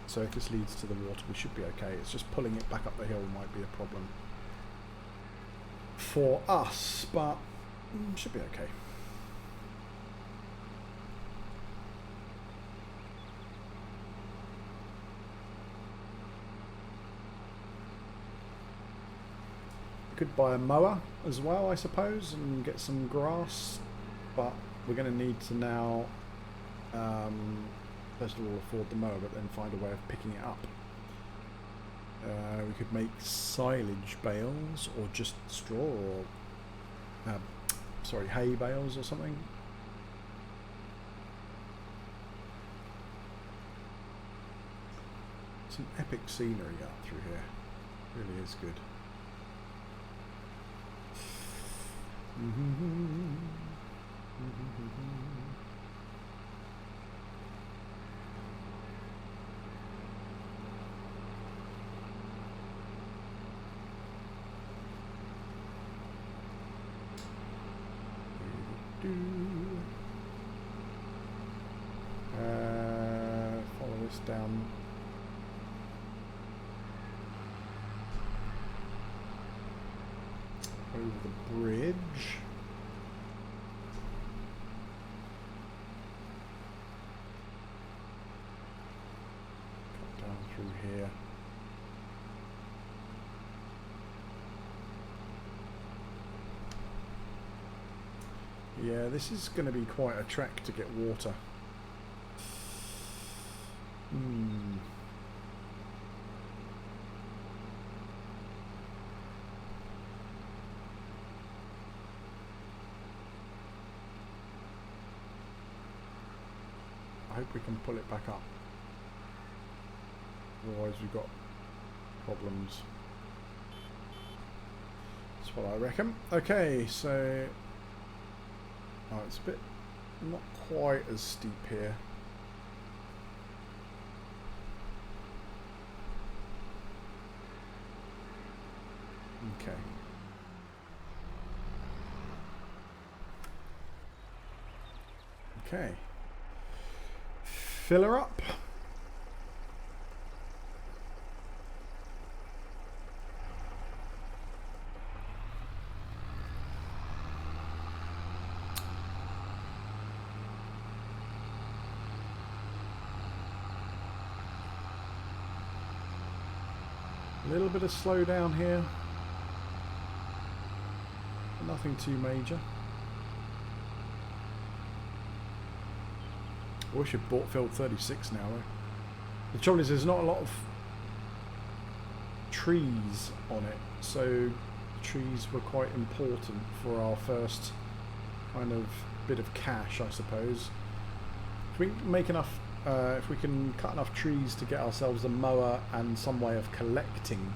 [SPEAKER 1] So if this leads to the water, we should be okay. It's just pulling it back up the hill might be a problem for us, but should be okay. Could buy a mower as well, I suppose, and get some grass, but we're going to need to now first of all afford the mower, but then find a way of picking it up. We could make silage bales or just straw, or sorry, hay bales or something. Some epic scenery out through here, really is good. Follow this down. Over the bridge. Cut down through here. Yeah, this is going to be quite a trek to get water. I hope we can pull it back up. Otherwise we've got problems. That's what I reckon. Okay, so... Oh, it's a bit not quite as steep here. Okay. Okay. Fill her up. A little bit of slowdown here. Nothing too major. I wish I'd bought field 36 now though. The trouble is there's not a lot of trees on it, so the trees were quite important for our first kind of bit of cash, I suppose. If we make enough, if we can cut enough trees to get ourselves a mower and some way of collecting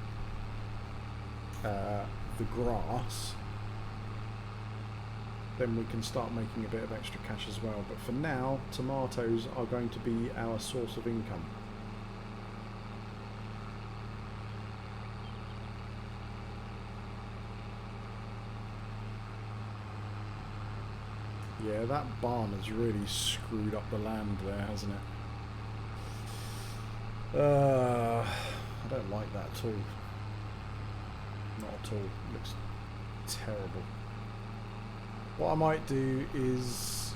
[SPEAKER 1] the grass, then we can start making a bit of extra cash as well. But for now, tomatoes are going to be our source of income. Yeah, that barn has really screwed up the land there, hasn't it? I don't like that at all. Not at all. It looks terrible. What I might do is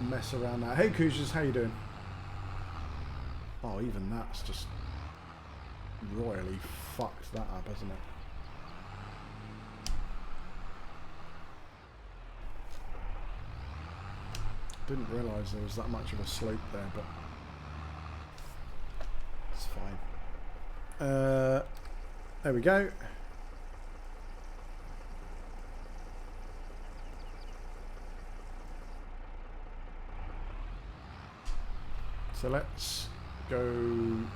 [SPEAKER 1] mess around now. Hey Koojers, how you doing? Oh, even that's just royally fucked that up, hasn't it? Didn't realise there was that much of a slope there, but it's fine. There we go. So let's go, we'll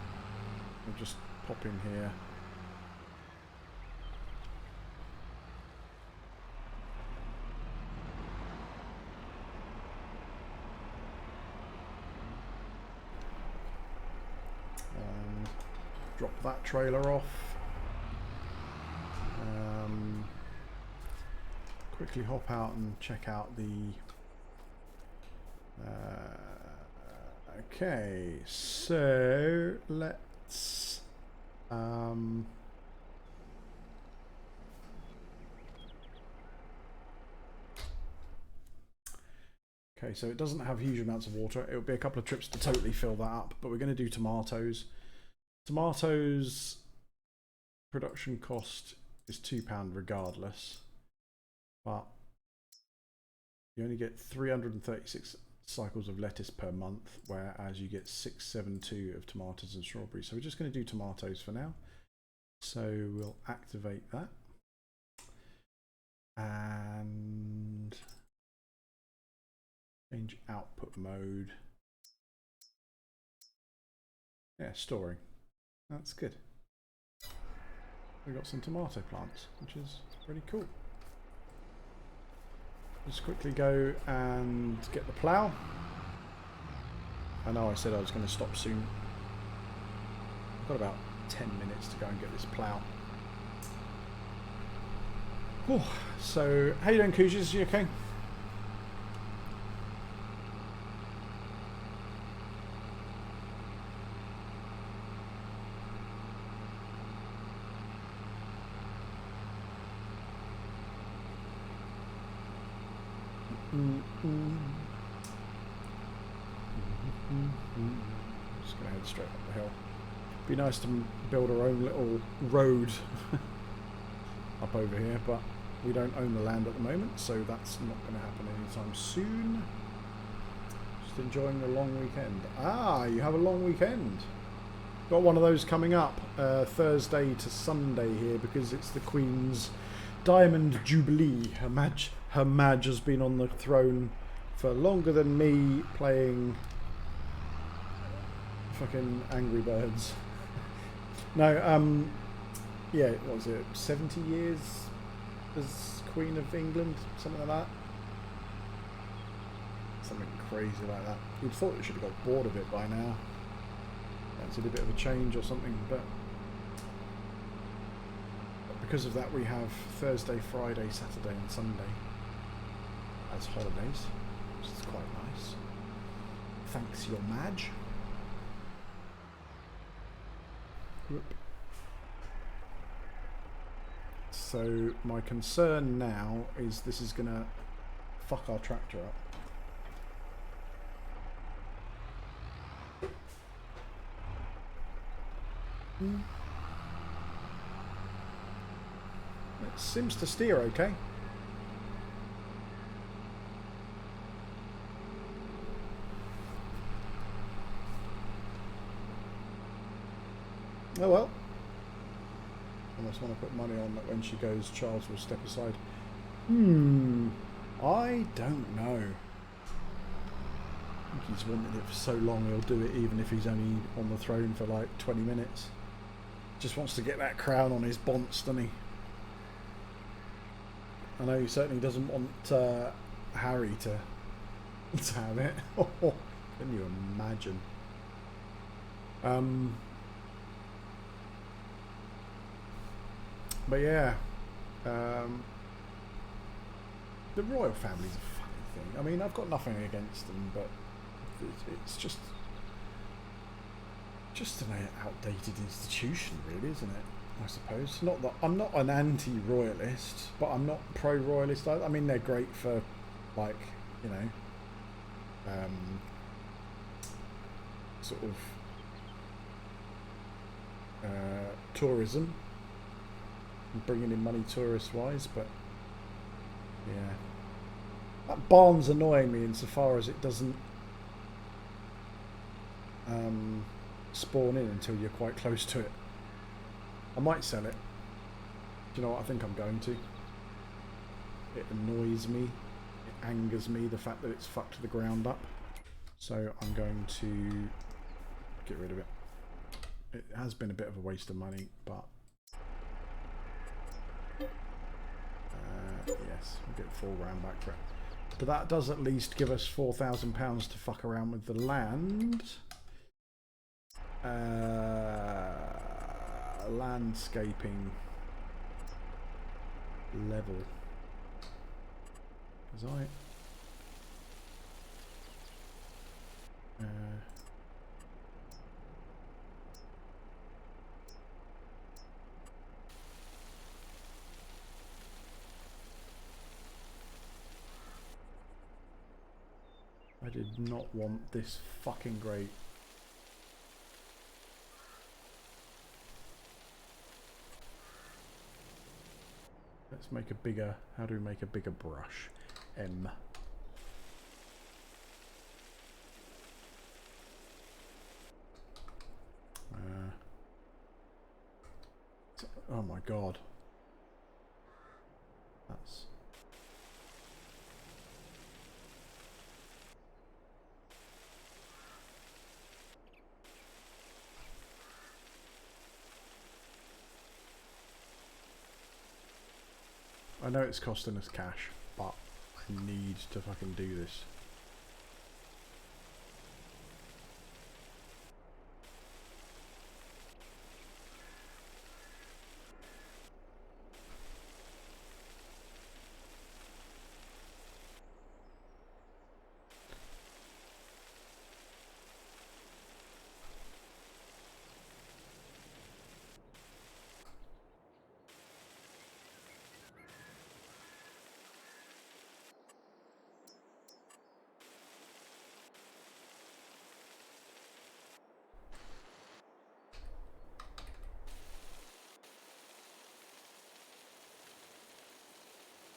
[SPEAKER 1] just pop in here. And drop that trailer off. Quickly hop out and check out the okay, so let's okay, so it doesn't have huge amounts of water. It'll be a couple of trips to totally fill that up, but we're going to do tomatoes. Tomatoes production cost is £2 regardless, but you only get 336 cycles of lettuce per month, whereas you get 672 of tomatoes and strawberries. So we're just going to do tomatoes for now. So we'll activate that and change output mode. Yeah, storing. That's good. We've got some tomato plants, which is pretty cool. Let's quickly go and get the plough. I know I said I was going to stop soon. I've got about 10 minutes to go and get this plough. Whew. So, how you doing, Kujas? You okay? Just gonna head straight up the hill. Be nice to build our own little road up over here, but we don't own the land at the moment, so that's not going to happen anytime soon. Just enjoying the long weekend. Ah, you have a long weekend. Got one of those coming up Thursday to Sunday here because it's the Queen's Diamond Jubilee. Her Madge has been on the throne for longer than me playing fucking Angry Birds. No, yeah, what was it, 70 years as Queen of England? Something like that. Something crazy like that. You'd thought it should have got bored of it by now. Fancied a bit of a change or something, but because of that we have Thursday, Friday, Saturday and Sunday as holidays, which is quite nice. Thanks, your Madge. Whoop. So my concern now is this is gonna fuck our tractor up. It seems to steer okay. Oh well. I just want to put money on that when she goes, Charles will step aside. I don't know. I think he's wanted it for so long he'll do it even if he's only on the throne for like 20 minutes. Just wants to get that crown on his bonce, doesn't he? I know he certainly doesn't want Harry to have it. Can you imagine? But yeah, the royal family's a funny thing. I mean, I've got nothing against them, but it's just an outdated institution, really, isn't it? I suppose. Not that I'm not an anti-royalist, but I'm not pro-royalist. I mean, they're great for, like, you know, sort of tourism. Bringing in money tourist-wise, but yeah, that barn's annoying me insofar as it doesn't spawn in until you're quite close to it. I might sell it. Do you know what? I think I'm going to. It annoys me. It angers me, the fact that it's fucked the ground up. So I'm going to get rid of it. It has been a bit of a waste of money, but yes, we'll get £4,000 back for it. But that does at least give us £4,000 to fuck around with the land. Landscaping level. Because I did not want this fucking great. Let's make a bigger, how do we make a bigger brush? M. Oh my god. That's... I know it's costing us cash, but need to fucking do this.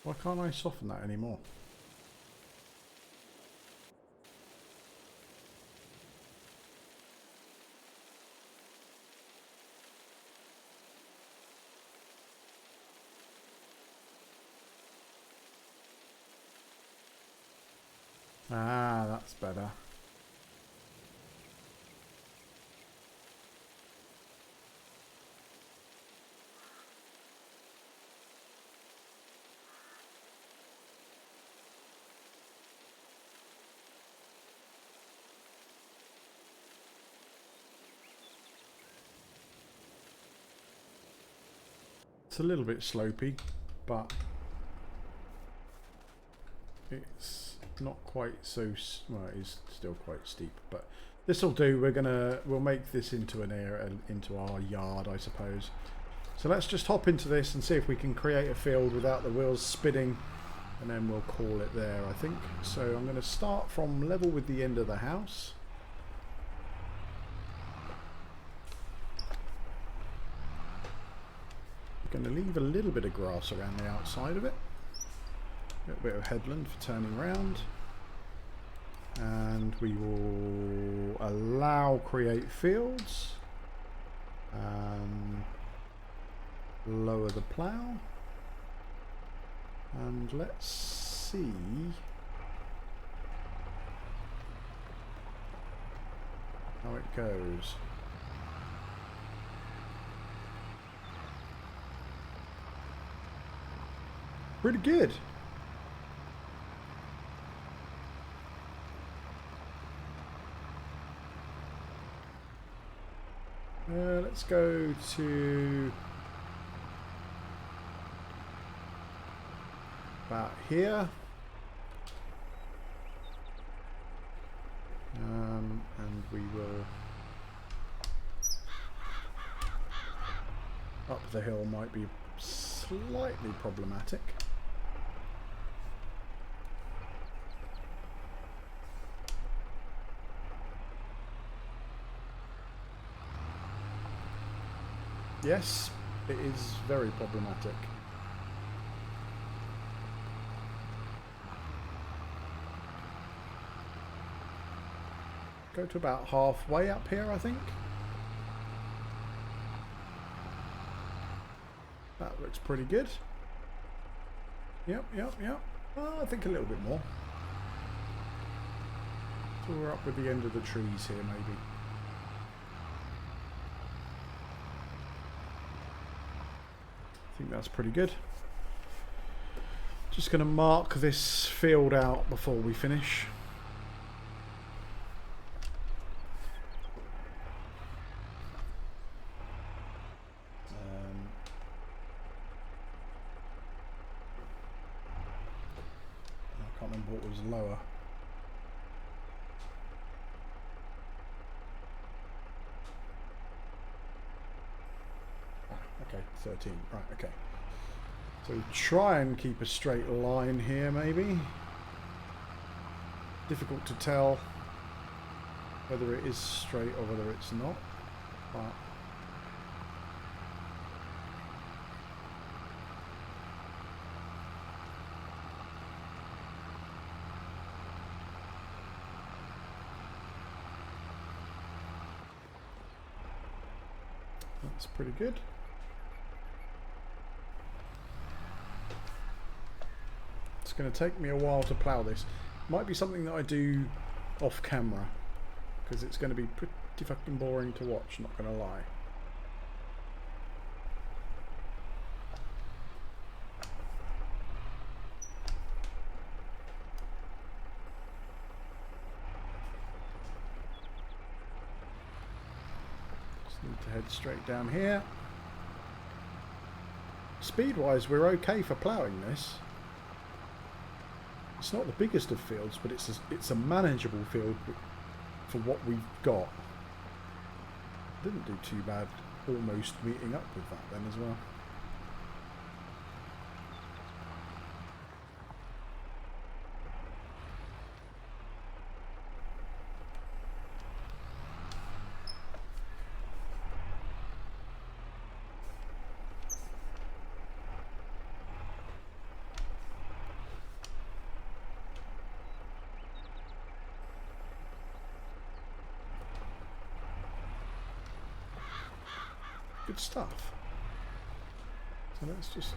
[SPEAKER 1] Why can't I soften that anymore? Ah, that's better. It's a little bit slopey, but it's not quite so, well, it is still quite steep, but this will do. We'll make this into an area, into our yard, I suppose. So let's just hop into this and see if we can create a field without the wheels spinning, and then we'll call it there, I think. So I'm going to start from level with the end of the house. Going to leave a little bit of grass around the outside of it. A little bit of headland for turning around. And we will allow create fields. Lower the plough. And let's see. How it goes. Pretty good. Let's go to about here. And we will up the hill might be slightly problematic. Yes, it is very problematic. Go to about halfway up here, I think. That looks pretty good. Yep. I think a little bit more. So we're up with the end of the trees here, maybe. I think that's pretty good. Just going to mark this field out before we finish. I can't remember what was lower. Okay, 13. Right, okay. So try and keep a straight line here, maybe. Difficult to tell whether it is straight or whether it's not. But that's pretty good. It's going to take me a while to plough this. Might be something that I do off camera, because it's going to be pretty fucking boring to watch, not going to lie. Just need to head straight down here. Speed-wise, we're okay for ploughing this. It's not the biggest of fields, but it's a manageable field for what we've got. Didn't do too bad, almost meeting up with that then as well. Good stuff. So let's just...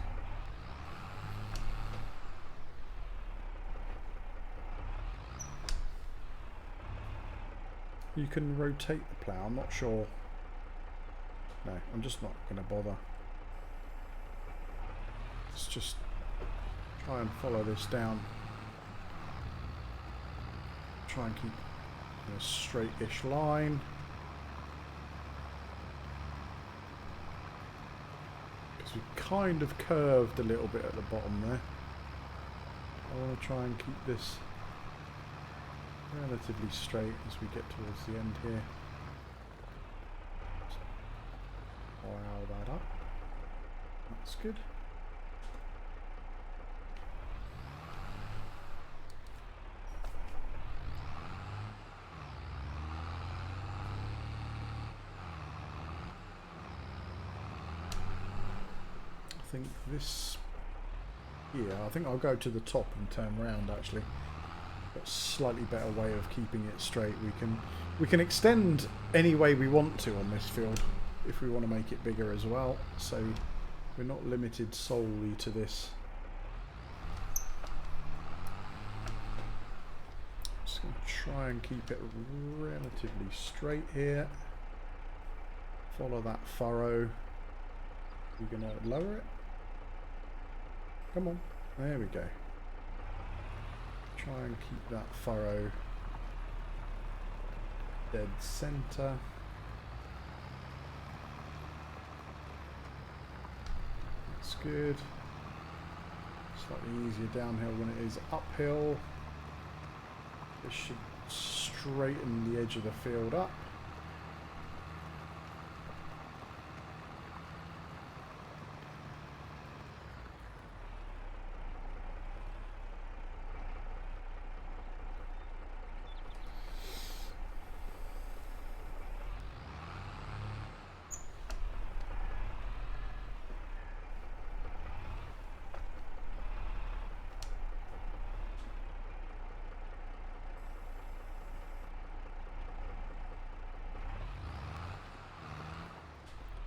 [SPEAKER 1] You can rotate the plough, I'm not sure. No, I'm just not going to bother. Let's just try and follow this down. Try and keep a straight-ish line. We kind of curved a little bit at the bottom there. I want to try and keep this relatively straight as we get towards the end here. Plough that up. That's good. I think this here, I think I'll go to the top and turn round actually. Got a slightly better way of keeping it straight. We can extend any way we want to on this field if we want to make it bigger as well, so we're not limited solely to this. Just going to try and keep it relatively straight here. Follow that furrow. We're going to lower it. Come on, there we go. Try and keep that furrow dead centre. That's good. Slightly easier downhill than it is uphill. This should straighten the edge of the field up.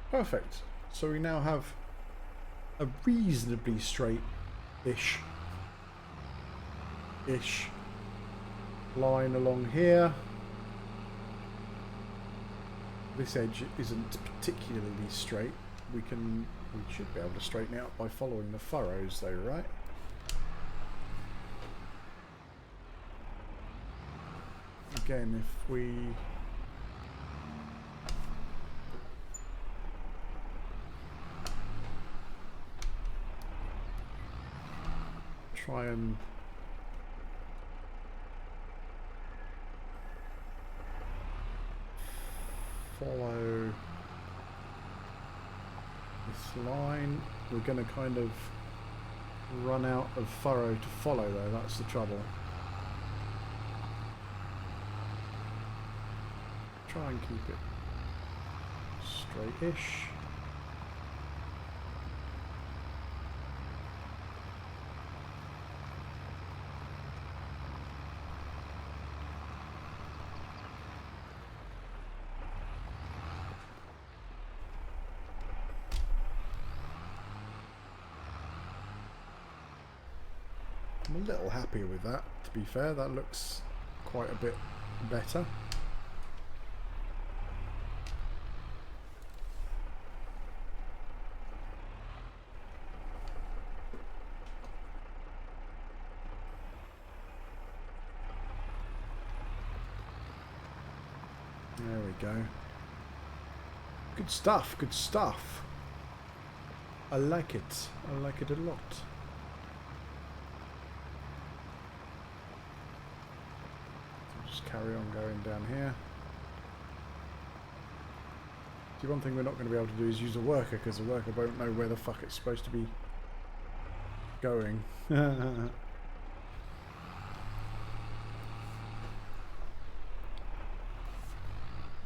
[SPEAKER 1] Perfect. So we now have a reasonably straight-ish line along here. This edge isn't particularly straight. We should be able to straighten it out by following the furrows though, right? Again, if we try and follow this line, we're going to kind of run out of furrow to follow though, that's the trouble. Try and keep it straight-ish. I'm a little happier with that, to be fair. That looks quite a bit better. There we go. Good stuff, good stuff. I like it. I like it a lot. So just carry on going down here. See, one thing we're not going to be able to do is use a worker, because the worker won't know where the fuck it's supposed to be going.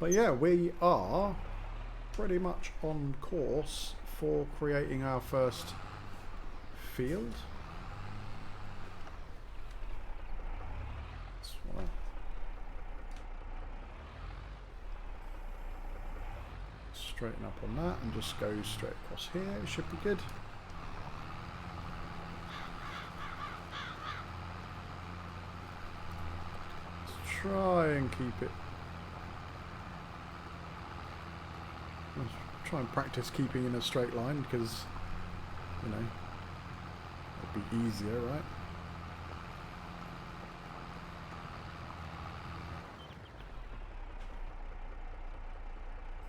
[SPEAKER 1] But yeah, we are pretty much on course for creating our first field. Straighten up on that and just go straight across here. It should be good. Let's try and keep it. Let's try and practice keeping in a straight line, because, you know, it'd be easier, right?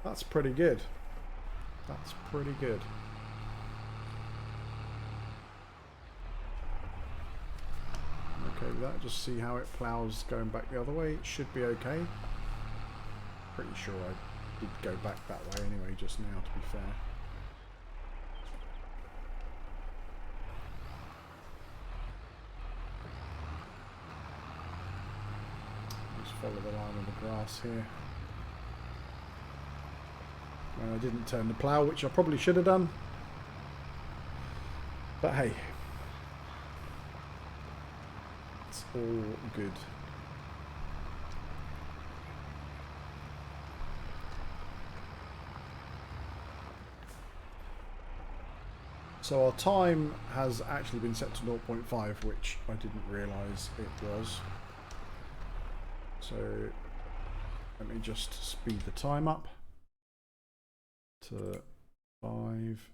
[SPEAKER 1] That's pretty good. That's pretty good. Okay with that, just see how it plows going back the other way. It should be okay. Pretty sure I did go back that way anyway just now, to be fair. Just follow the line of the grass here. I didn't turn the plough, which I probably should have done. But hey, it's all good. So our time has actually been set to 0.5, which I didn't realise it was. So let me just speed the time up to 5.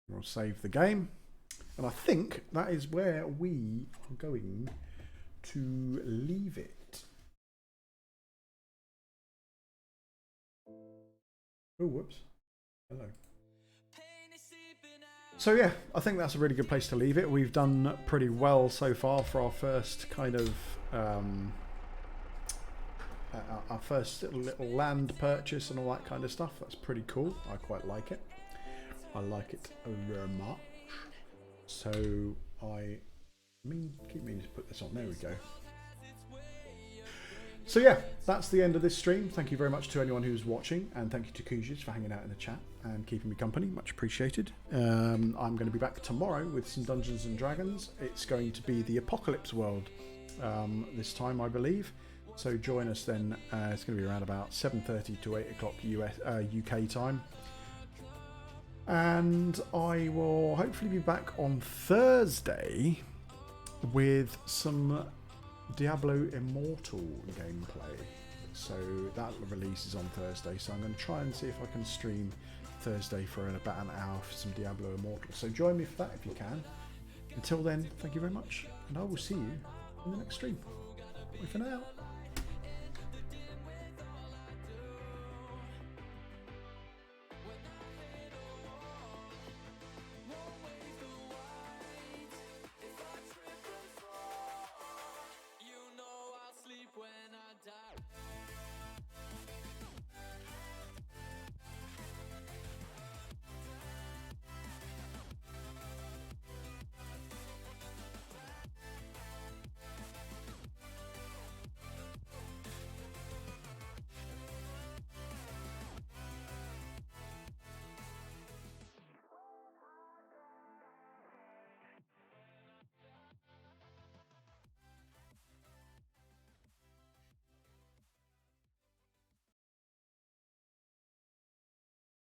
[SPEAKER 1] We'll save the game. And I think that is where we are going to leave it. Oh, whoops. Hello. So yeah, I think that's a really good place to leave it. We've done pretty well so far for our first kind of our first little land purchase and all that kind of stuff. That's pretty cool. I quite like it. I like it very much. So keep meaning to put this on. There we go. So yeah, that's the end of this stream. Thank you very much to anyone who's watching, and thank you to Kuji's for hanging out in the chat and keeping me company. Much appreciated. I'm going to be back tomorrow with some Dungeons and Dragons. It's going to be the Apocalypse World this time, I believe. So join us then. It's going to be around about 7:30 to 8 o'clock UK time. And I will hopefully be back on Thursday with some Diablo Immortal gameplay. So that releases on Thursday, so I'm going to try and see if I can stream Thursday for about an hour for some Diablo Immortal. So join me for that if you can. Until then, thank you very much, and I will see you in the next stream. Bye for now.